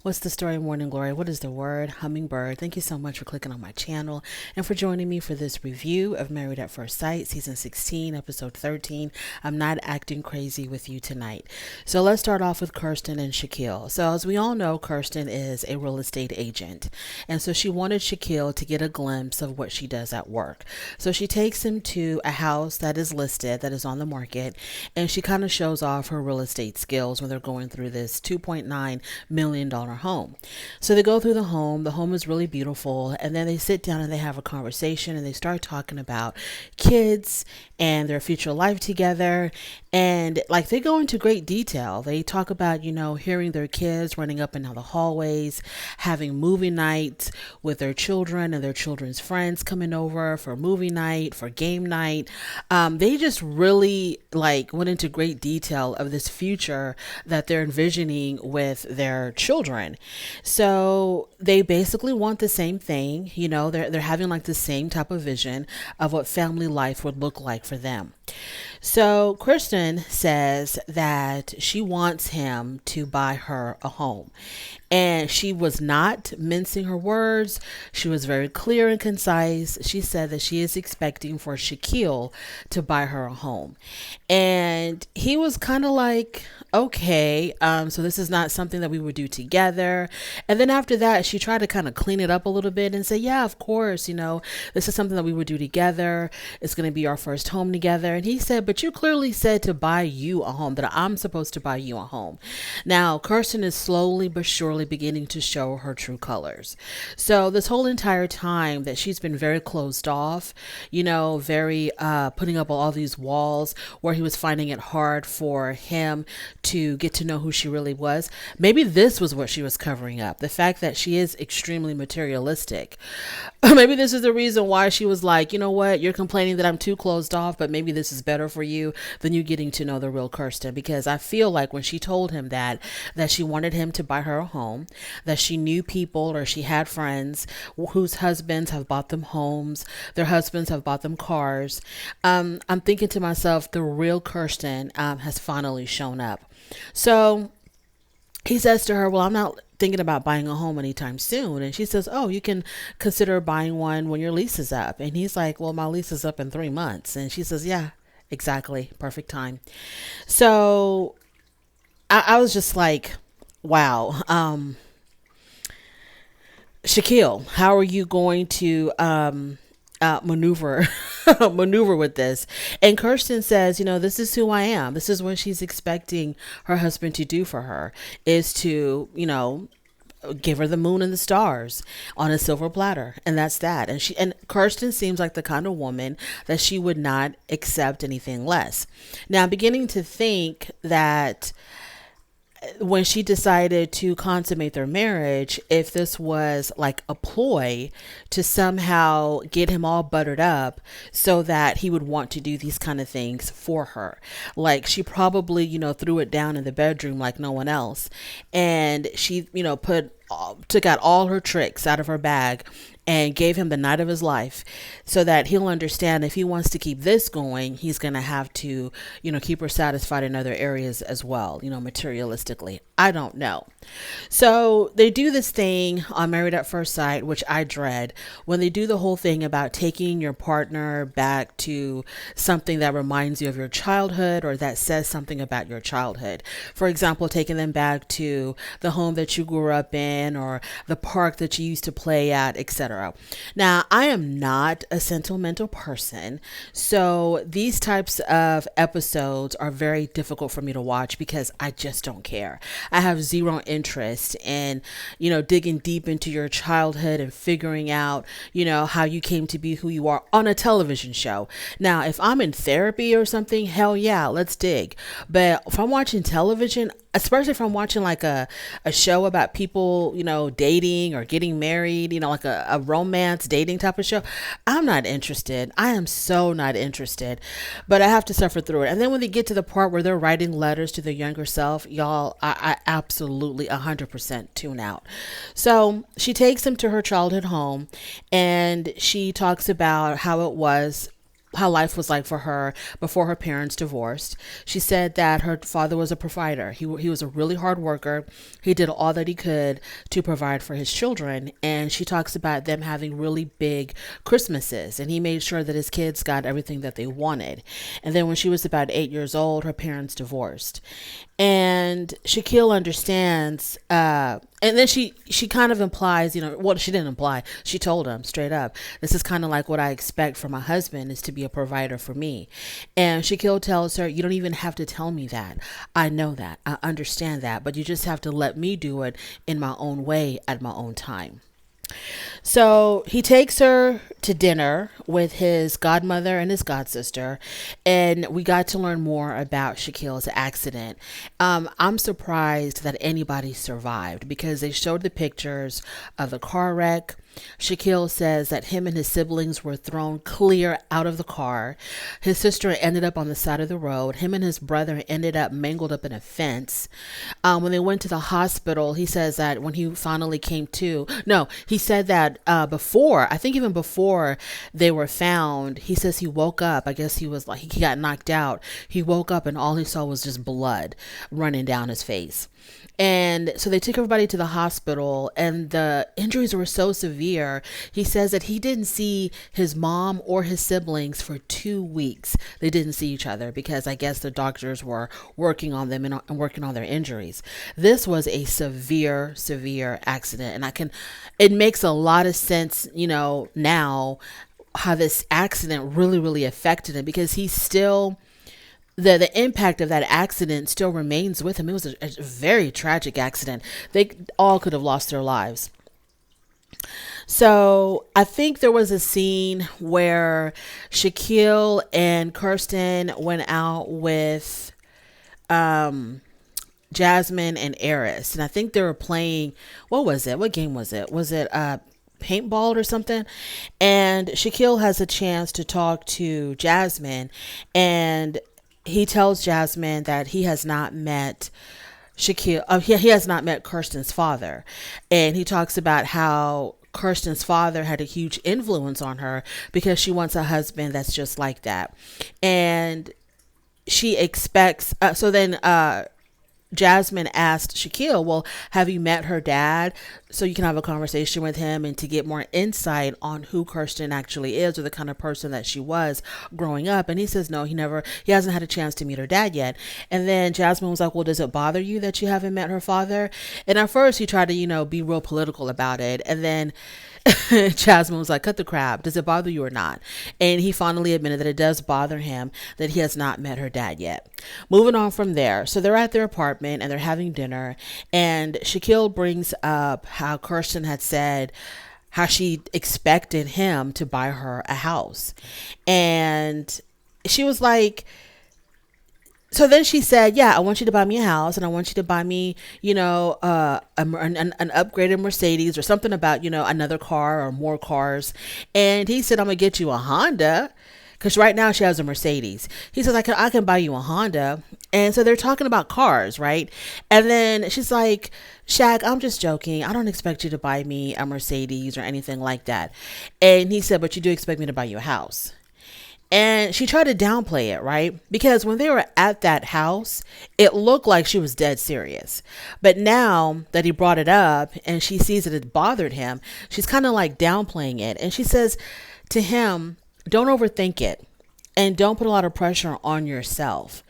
What's the story, Morning Glory? What is the word? Hummingbird. Thank you so much for clicking on my channel and for joining me for this review of Married at First Sight, Season 16, Episode 13. I'm not acting crazy with you tonight. So let's start off with Kirsten and Shaquille. So as we all know, Kirsten is a real estate agent. And so she wanted Shaquille to get a glimpse of what she does at work. So she takes him to a house that is listed, that is on the market, and she kind of shows off her real estate skills when they're going through this $2.9 million home. So they go through the home. The home is really beautiful. And then they sit down and they have a conversation and they start talking about kids and their future life together. And like they go into great detail. They talk about, hearing their kids running up and down the hallways, having movie nights with their children and their children's friends coming over for movie night, for game night. They just really went into great detail of this future that they're envisioning with their children. So they basically want the same thing. They're having the same type of vision of what family life would look like for them. So Kristen says that she wants him to buy her a home. And she was not mincing her words. She was very clear and concise. She said that she is expecting for Shaquille to buy her a home. And he was kind of like, okay, so this is not something that we would do together. And then after that, she tried to kind of clean it up a little bit and say, yeah, of course, this is something that we would do together. It's going to be our first home together. And he said, but you clearly said to buy you a home, that I'm supposed to buy you a home. Now, Kirsten is slowly but surely beginning to show her true colors. So this whole entire time that she's been very closed off, very putting up all these walls where he was finding it hard for him to get to know who she really was. Maybe this was what she was covering up. The fact that she is extremely materialistic. Maybe this is the reason why she was like, you know what, you're complaining that I'm too closed off, but maybe this is better for you than you getting to know the real Kirsten. Because I feel like when she told him that she wanted him to buy her a home, that she knew people or she had friends whose husbands have bought them homes, their husbands have bought them cars. I'm thinking to myself, the real Kirsten has finally shown up. So he says to her, well, I'm not thinking about buying a home anytime soon. And she says, oh, you can consider buying one when your lease is up. And he's like, well, my lease is up in 3 months. And she says, yeah, exactly. Perfect time. So I was just like, wow. Shaquille, how are you going to maneuver with this? And Kirsten says, this is who I am. This is what she's expecting her husband to do for her, is to, give her the moon and the stars on a silver platter. And that's that. And Kirsten seems like the kind of woman that she would not accept anything less. Now I'm beginning to think that when she decided to consummate their marriage, if this was like a ploy to somehow get him all buttered up so that he would want to do these kind of things for her. Like she probably, threw it down in the bedroom like no one else. And she, took out all her tricks out of her bag and gave him the night of his life so that he'll understand if he wants to keep this going, he's going to have to, keep her satisfied in other areas as well, materialistically. I don't know. So they do this thing on Married at First Sight, which I dread, when they do the whole thing about taking your partner back to something that reminds you of your childhood or that says something about your childhood. For example, taking them back to the home that you grew up in or the park that you used to play at, etc. Now, I am not a sentimental person, so these types of episodes are very difficult for me to watch because I just don't care. I have zero interest in, digging deep into your childhood and figuring out, how you came to be who you are on a television show. Now, if I'm in therapy or something, hell yeah, let's dig. But if I'm watching television, especially if I'm watching like a show about people, dating or getting married, like a romance dating type of show, I'm not interested. I am so not interested, but I have to suffer through it. And then when they get to the part where they're writing letters to their younger self, y'all, I absolutely 100% tune out. So she takes him to her childhood home and she talks about how it was how life was like for her before her parents divorced. She said that her father was a provider. He was a really hard worker. He did all that he could to provide for his children. And she talks about them having really big Christmases. And he made sure that his kids got everything that they wanted. And then when she was about 8 years old, her parents divorced. And Shaquille understands, and then she kind of implies, well, she didn't imply, she told him straight up, this is kind of like what I expect from my husband, is to be a provider for me. And Shaquille tells her, you don't even have to tell me that. I know that. I understand that. But you just have to let me do it in my own way at my own time. So he takes her to dinner with his godmother and his godsister, and we got to learn more about Shaquille's accident. I'm surprised that anybody survived because they showed the pictures of the car wreck. Shaquille says that him and his siblings were thrown clear out of the car. His sister ended up on the side of the road. Him and his brother ended up mangled up in a fence. When they went to the hospital, he says that when he finally came to, no, he said that before, I think even before they were found, he says he woke up. I guess he was like, he got knocked out. He woke up and all he saw was just blood running down his face. And so they took everybody to the hospital, and the injuries were so severe. He says that he didn't see his mom or his siblings for 2 weeks. They didn't see each other because I guess the doctors were working on them and working on their injuries. This was a severe, severe accident. And it makes a lot of sense, now how this accident really, really affected him, because he's still, the impact of that accident still remains with him. It was a very tragic accident. They all could have lost their lives. So I think there was a scene where Shaquille and Kirsten went out with Jasmine and Eris. And I think they were playing, what was it? What game was it? Was it paintball or something? And Shaquille has a chance to talk to Jasmine, and he tells Jasmine that he has not met Shaquille. He has not met Kirsten's father. And he talks about how Kirsten's father had a huge influence on her because she wants a husband that's just like that. And she expects, so then Jasmine asked Shaquille, well, have you met her dad? So you can have a conversation with him and to get more insight on who Kirsten actually is, or the kind of person that she was growing up. And he says, no, he hasn't had a chance to meet her dad yet. And then Jasmine was like, well, does it bother you that you haven't met her father? And at first he tried to, be real political about it. And then Jasmine was like, cut the crap. Does it bother you or not? And he finally admitted that it does bother him that he has not met her dad yet. Moving on from there. So they're at their apartment and they're having dinner. And Shaquille brings up how Kirsten had said how she expected him to buy her a house. And she was like, so then she said, yeah, I want you to buy me a house, and I want you to buy me, an upgraded Mercedes or something about, another car or more cars. And he said, I'm going to get you a Honda, because right now she has a Mercedes. He says, I can buy you a Honda. And so they're talking about cars, right? And then she's like, Shaq, I'm just joking. I don't expect you to buy me a Mercedes or anything like that. And he said, but you do expect me to buy you a house. And she tried to downplay it, right? Because when they were at that house, it looked like she was dead serious. But now that he brought it up and she sees that it bothered him, she's kind of like downplaying it. And she says to him, don't overthink it. And don't put a lot of pressure on yourself.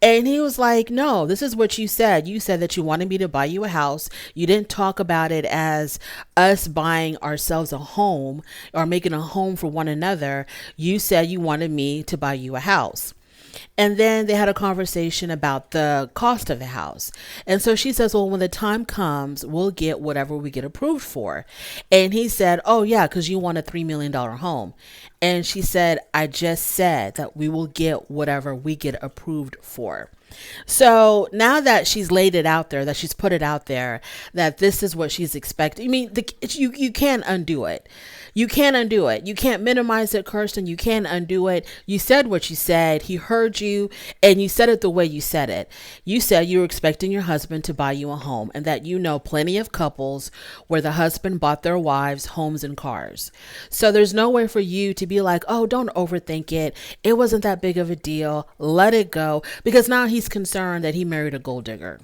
And he was like, no, this is what you said. You said that you wanted me to buy you a house. You didn't talk about it as us buying ourselves a home or making a home for one another. You said you wanted me to buy you a house. And then they had a conversation about the cost of the house. And so she says, well, when the time comes, we'll get whatever we get approved for. And he said, oh, yeah, because you want a $3 million home. And she said, I just said that we will get whatever we get approved for. So now that she's laid it out there, that she's put it out there, that this is what she's expecting. I mean, you can't undo it. You can't undo it. You can't minimize it, Kirsten. You can't undo it. You said what you said. He heard you, and you said it the way you said it. You said you were expecting your husband to buy you a home, and that you know plenty of couples where the husband bought their wives homes and cars. So there's no way for you to be like, oh, don't overthink it. It wasn't that big of a deal. Let it go. Because now he's concerned that he married a gold digger.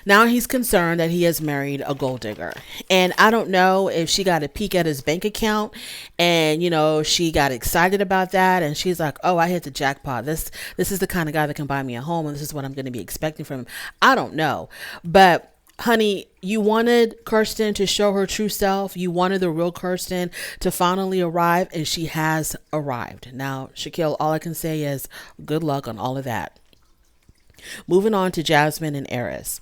Now he's concerned that he has married a gold digger. And I don't know if she got a peek at his bank account and, she got excited about that. And she's like, oh, I hit the jackpot. This is the kind of guy that can buy me a home. And this is what I'm going to be expecting from him. I don't know. But honey, you wanted Kirsten to show her true self. You wanted the real Kirsten to finally arrive. And she has arrived. Now, Shaquille, all I can say is good luck on all of that. Moving on to Jasmine and Eris.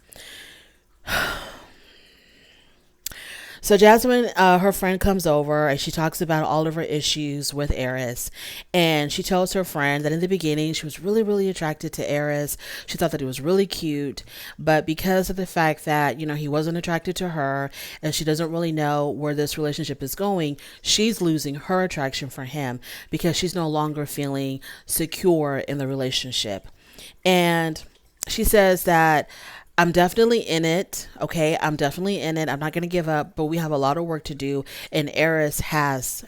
So Jasmine, her friend comes over and she talks about all of her issues with Eris. And she tells her friend that in the beginning, she was really, really attracted to Eris. She thought that he was really cute. But because of the fact that, he wasn't attracted to her and she doesn't really know where this relationship is going, she's losing her attraction for him because she's no longer feeling secure in the relationship. And she says that I'm definitely in it. Okay. I'm definitely in it. I'm not going to give up, but we have a lot of work to do. And Eris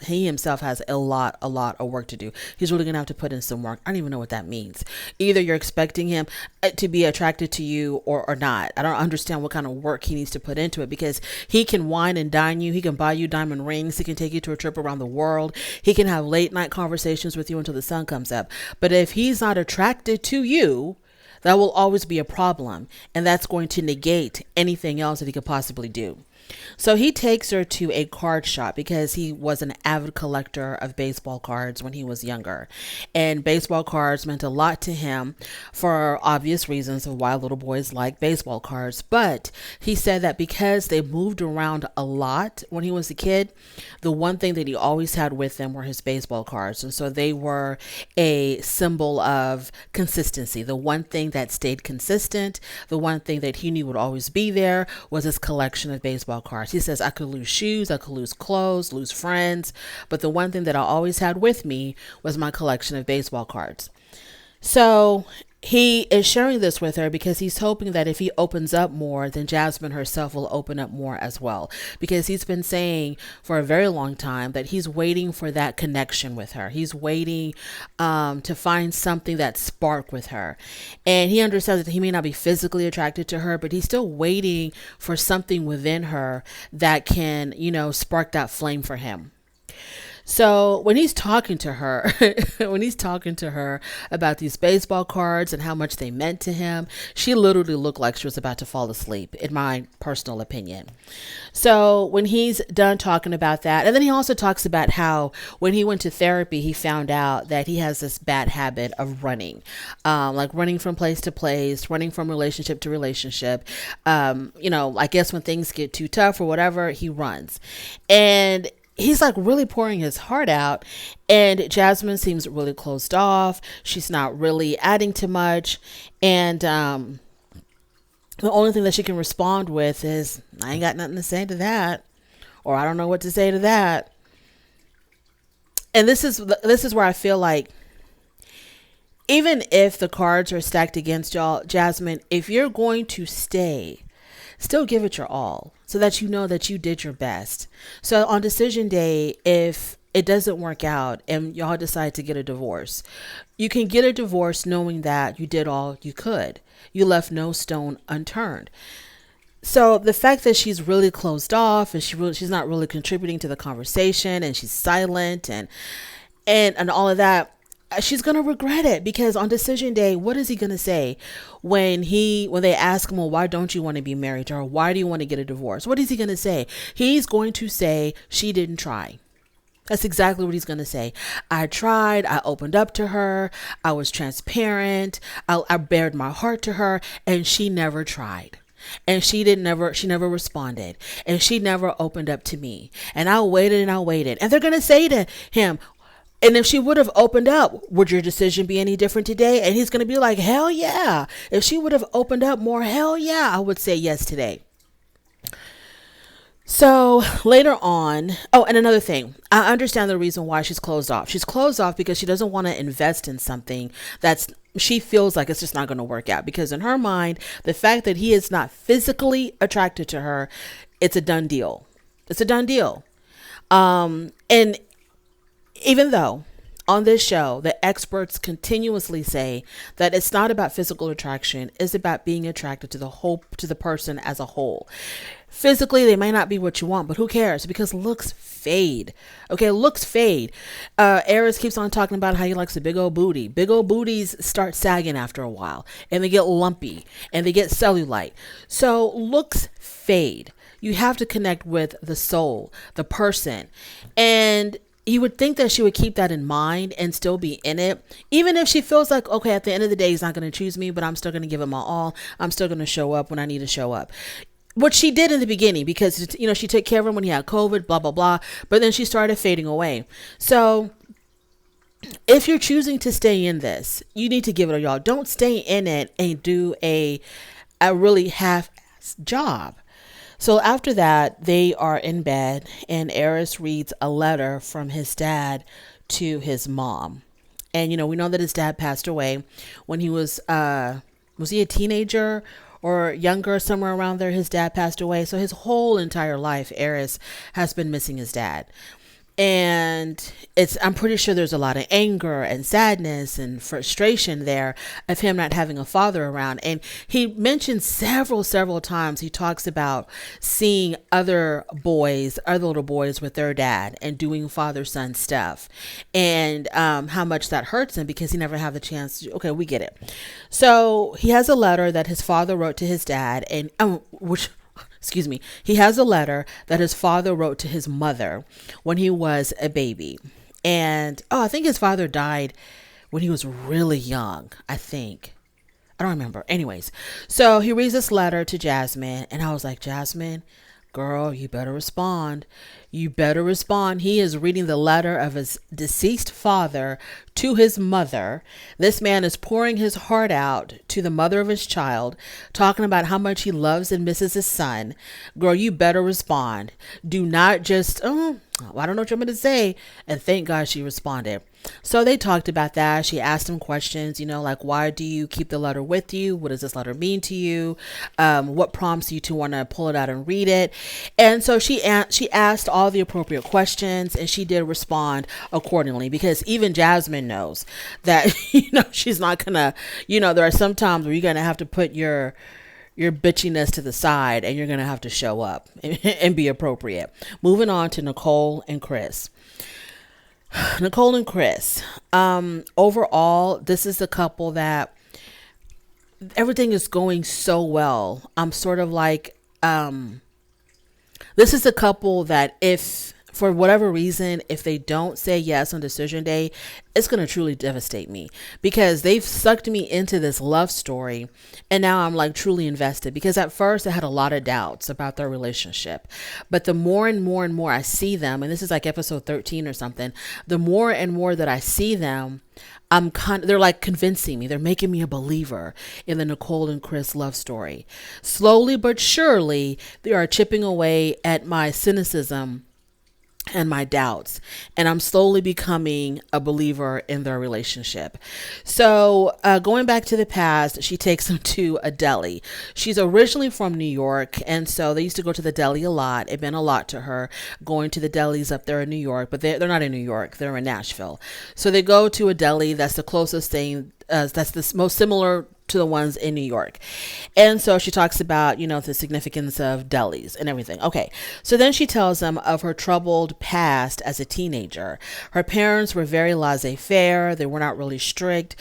he himself has a lot of work to do. He's really going to have to put in some work. I don't even know what that means. Either you're expecting him to be attracted to you or not. I don't understand what kind of work he needs to put into it because he can wine and dine you. He can buy you diamond rings. He can take you to a trip around the world. He can have late night conversations with you until the sun comes up. But if he's not attracted to you, that will always be a problem, and that's going to negate anything else that he could possibly do. So he takes her to a card shop because he was an avid collector of baseball cards when he was younger. And baseball cards meant a lot to him for obvious reasons of why little boys like baseball cards. But he said that because they moved around a lot when he was a kid, the one thing that he always had with him were his baseball cards. And so they were a symbol of consistency. The one thing that stayed consistent, the one thing that he knew would always be there was his collection of baseball cards. He says, I could lose shoes, I could lose clothes, lose friends, but the one thing that I always had with me was my collection of baseball cards. So he is sharing this with her because he's hoping that if he opens up more, then Jasmine herself will open up more as well. Because he's been saying for a very long time that he's waiting for that connection with her. He's waiting to find something that spark with her. And he understands that he may not be physically attracted to her, but he's still waiting for something within her that can, spark that flame for him. So when he's talking to her, about these baseball cards and how much they meant to him, she literally looked like she was about to fall asleep, in my personal opinion. So when he's done talking about that, and then he also talks about how when he went to therapy, he found out that he has this bad habit of running, like running from place to place, running from relationship to relationship. I guess when things get too tough or whatever, he runs. And he's like really pouring his heart out, and Jasmine seems really closed off. She's not really adding too much. And the only thing that she can respond with is, I ain't got nothing to say to that. Or I don't know what to say to that. And this is where I feel like, even if the cards are stacked against y'all, Jasmine, if you're going to stay, still give it your all so that you know that you did your best. So on decision day, if it doesn't work out and y'all decide to get a divorce, you can get a divorce knowing that you did all you could. You left no stone unturned. So the fact that she's really closed off and she's not really contributing to the conversation and she's silent and all of that, she's going to regret it, because on decision day, what is he going to say when they ask him, well, why don't you want to be married to her? Why do you want to get a divorce? What is he going to say? He's going to say she didn't try. That's exactly what he's going to say. I tried. I opened up to her. I was transparent. I bared my heart to her, and she never tried. And she never responded, and she never opened up to me. And I waited. And they're going to say to him, And if she would have opened up, would your decision be any different today? And he's going to be like, hell yeah. If she would have opened up more, hell yeah, I would say yes today. So later on, oh, and another thing, I understand the reason why she's closed off. She's closed off because she doesn't want to invest in something that's she feels like it's just not going to work out, because in her mind, the fact that he is not physically attracted to her, it's a done deal. It's a done deal. And even though on this show, the experts continuously say that it's not about physical attraction, it's about being attracted to the person as a whole. Physically, they may not be what you want, but who cares? Because looks fade. Okay, looks fade. Eris keeps on talking about how he likes a big old booty. Big old booties start sagging after a while, and they get lumpy, and they get cellulite. So looks fade. You have to connect with the soul, the person. And you would think that she would keep that in mind and still be in it, even if she feels like, okay, at the end of the day, he's not going to choose me, but I'm still going to give it my all. I'm still going to show up when I need to show up. What she did in the beginning, because, you know, she took care of him when he had COVID, blah, blah, blah. But then she started fading away. So if you're choosing to stay in this, you need to give it a y'all. Don't stay in it and do a really half-ass job. So after that, they are in bed, and Eris reads a letter from his dad to his mom. And, you know, we know that his dad passed away when he was he a teenager or younger, somewhere around there? His dad passed away. So his whole entire life, Eris has been missing his dad. And I'm pretty sure there's a lot of anger and sadness and frustration there of him not having a father around. And he mentioned several times, he talks about seeing other little boys with their dad and doing father-son stuff, and how much that hurts him because he never had the chance to, okay, we get it. So he has a letter that his father wrote to his dad, and he has a letter that his father wrote to his mother when he was a baby. And, I think his father died when he was really young, I think. I don't remember. Anyways, so he reads this letter to Jasmine, and I was like, Jasmine, girl, you better respond. You better respond. He is reading the letter of his deceased father to his mother. This man is pouring his heart out to the mother of his child, talking about how much he loves and misses his son. Girl, you better respond. Do not just, I don't know what you're going to say. And thank God she responded. So they talked about that. She asked him questions, like, why do you keep the letter with you? What does this letter mean to you? What prompts you to want to pull it out and read it? And so she asked all the appropriate questions, and she did respond accordingly, because even Jasmine knows that, she's not gonna, there are some times where you're going to have to put your bitchiness to the side, and you're going to have to show up and be appropriate. Moving on to Nicole and Chris. Nicole and Chris. Overall, this is a couple that everything is going so well. I'm sort of like, this is a couple that if, for whatever reason, if they don't say yes on decision day, it's going to truly devastate me, because they've sucked me into this love story. And now I'm like truly invested, because at first I had a lot of doubts about their relationship. But the more and more and more I see them, and this is like episode 13 or something, the more and more that I see them, they're like convincing me. They're making me a believer in the Nicole and Chris love story. Slowly but surely, they are chipping away at my cynicism and my doubts, and I'm slowly becoming a believer in their relationship. So going back to the past, she takes him to a deli. She's originally from New York, and so they used to go to the deli a lot. It meant a lot to her going to the delis up there in New York, but they're not in New York, they're in Nashville. So they go to a deli that's the closest thing, that's the most similar to the ones in New York. And so she talks about, the significance of delis and everything. Okay. So then she tells them of her troubled past as a teenager. Her parents were very laissez-faire. They were not really strict.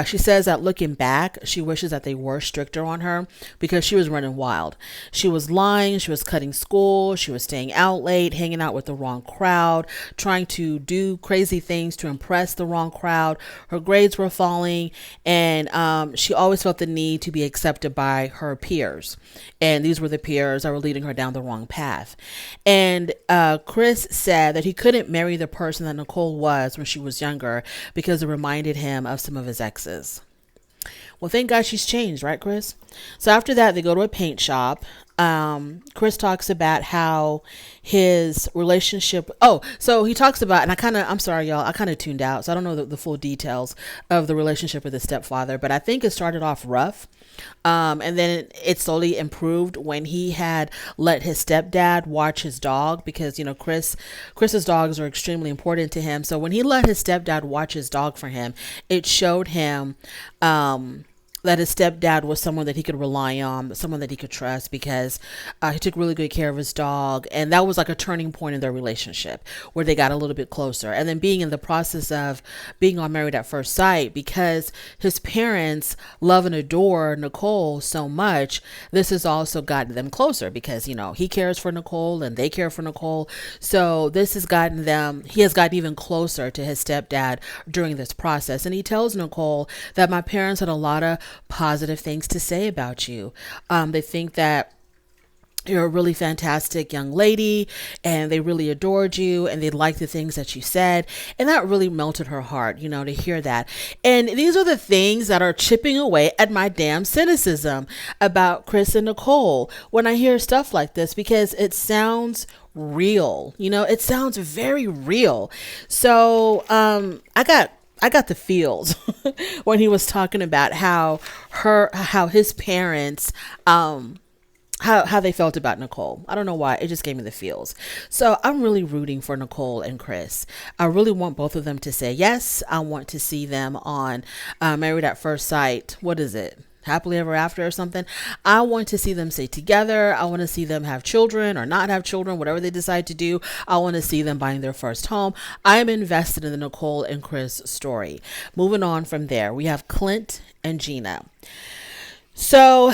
She says that looking back, she wishes that they were stricter on her, because she was running wild. She was lying. She was cutting school. She was staying out late, hanging out with the wrong crowd, trying to do crazy things to impress the wrong crowd. Her grades were falling. and she always felt the need to be accepted by her peers, and these were the peers that were leading her down the wrong path. And Chris said that he couldn't marry the person that Nicole was when she was younger because it reminded him of some of his exes. Well, thank God she's changed, right, Chris? So after that, they go to a paint shop. Chris talks about how his relationship. Oh, so he talks about, and I'm sorry, y'all, I kind of tuned out, so I don't know the full details of the relationship with his stepfather, but I think it started off rough. And then it slowly improved when he had let his stepdad watch his dog, because, Chris's dogs are extremely important to him. So when he let his stepdad watch his dog for him, it showed him, that his stepdad was someone that he could rely on, someone that he could trust, because he took really good care of his dog. And that was like a turning point in their relationship where they got a little bit closer. And then being in the process of being on Married at First Sight, because his parents love and adore Nicole so much, this has also gotten them closer because, he cares for Nicole and they care for Nicole. So this has he has gotten even closer to his stepdad during this process. And he tells Nicole that my parents had a lot of positive things to say about you. They think that you're a really fantastic young lady and they really adored you and they liked the things that you said. And that really melted her heart, to hear that. And these are the things that are chipping away at my damn cynicism about Chris and Nicole when I hear stuff like this, because it sounds real, it sounds very real. So, I got the feels when he was talking about how his parents, how they felt about Nicole. I don't know why. It just gave me the feels. So I'm really rooting for Nicole and Chris. I really want both of them to say yes. I want to see them on Married at First Sight. What is it? Happily Ever After or something. I want to see them stay together. I want to see them have children or not have children, whatever they decide to do. I want to see them buying their first home. I am invested in the Nicole and Chris story. Moving on from there, we have Clint and Gina. So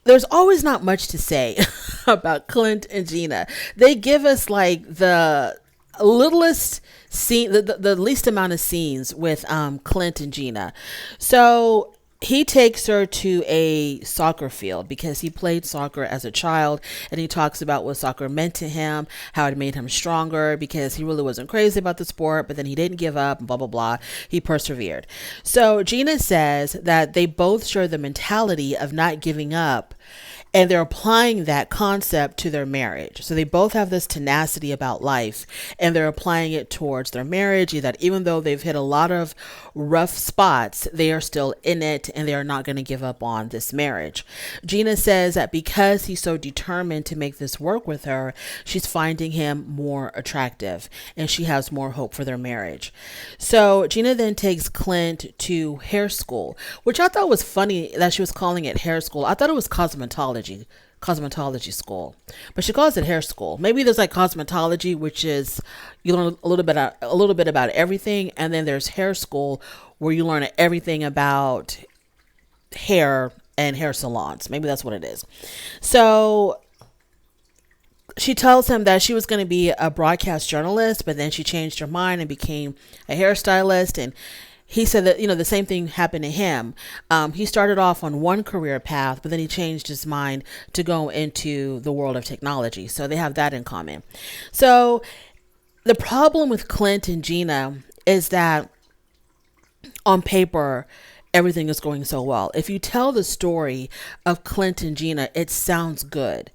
there's always not much to say about Clint and Gina. They give us like the littlest scene, the least amount of scenes with Clint and Gina. So he takes her to a soccer field because he played soccer as a child, and he talks about what soccer meant to him, how it made him stronger, because he really wasn't crazy about the sport, but then he didn't give up, blah, blah, blah. He persevered. So Gina says that they both share the mentality of not giving up, and they're applying that concept to their marriage. So they both have this tenacity about life, and they're applying it towards their marriage, that even though they've hit a lot of rough spots, they are still in it and they are not going to give up on this marriage. Gina says that because he's so determined to make this work with her, she's finding him more attractive and she has more hope for their marriage. So Gina then takes Clint to hair school, which I thought was funny that she was calling it hair school. I thought it was cosmetology school, but she calls it hair school. Maybe there's like cosmetology, which is you learn a little bit about everything, and then there's hair school where you learn everything about hair and hair salons. Maybe that's what it is. So she tells him that she was going to be a broadcast journalist, but then she changed her mind and became a hairstylist. And he said that, the same thing happened to him. He started off on one career path, but then he changed his mind to go into the world of technology. So they have that in common. So the problem with Clint and Gina is that on paper, everything is going so well. If you tell the story of Clint and Gina, it sounds good.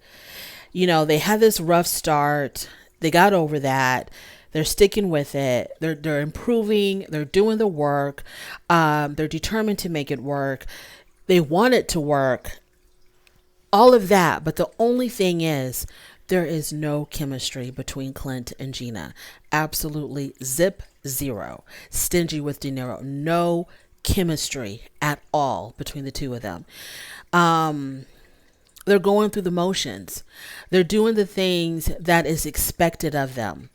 They had this rough start. They got over that. They're sticking with it. They're improving. They're doing the work. They're determined to make it work. They want it to work. All of that. But the only thing is, there is no chemistry between Clint and Gina. Absolutely zip zero. Stingy with dinero. No chemistry at all between the two of them. They're going through the motions. They're doing the things that is expected of them.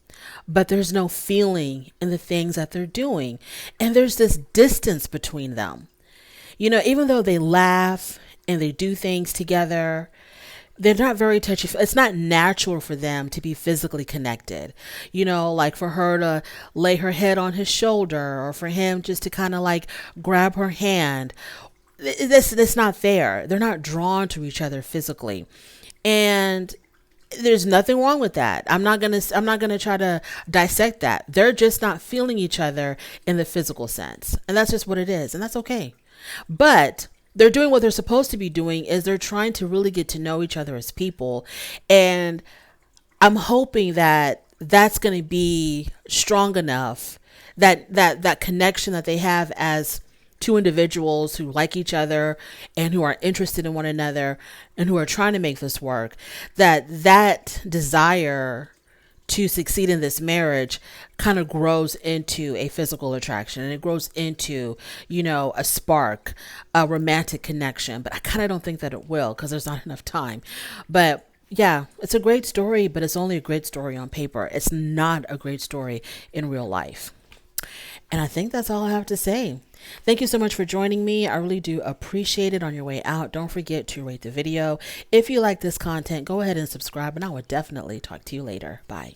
But there's no feeling in the things that they're doing. And there's this distance between them. Even though they laugh and they do things together, they're not very touchy. It's not natural for them to be physically connected. Like for her to lay her head on his shoulder, or for him just to kind of like grab her hand. That's not fair. They're not drawn to each other physically. And there's nothing wrong with that. I'm not going to try to dissect that. They're just not feeling each other in the physical sense. And that's just what it is. And that's okay. But they're doing what they're supposed to be doing, is they're trying to really get to know each other as people. And I'm hoping that that's going to be strong enough, that connection that they have as two individuals who like each other and who are interested in one another and who are trying to make this work, that desire to succeed in this marriage kind of grows into a physical attraction, and it grows into, a spark, a romantic connection. But I kind of don't think that it will, because there's not enough time. But yeah, it's a great story, but it's only a great story on paper. It's not a great story in real life. And I think that's all I have to say. Thank you so much for joining me. I really do appreciate it. On your way out, don't forget to rate the video. If you like this content, go ahead and subscribe, and I will definitely talk to you later. Bye.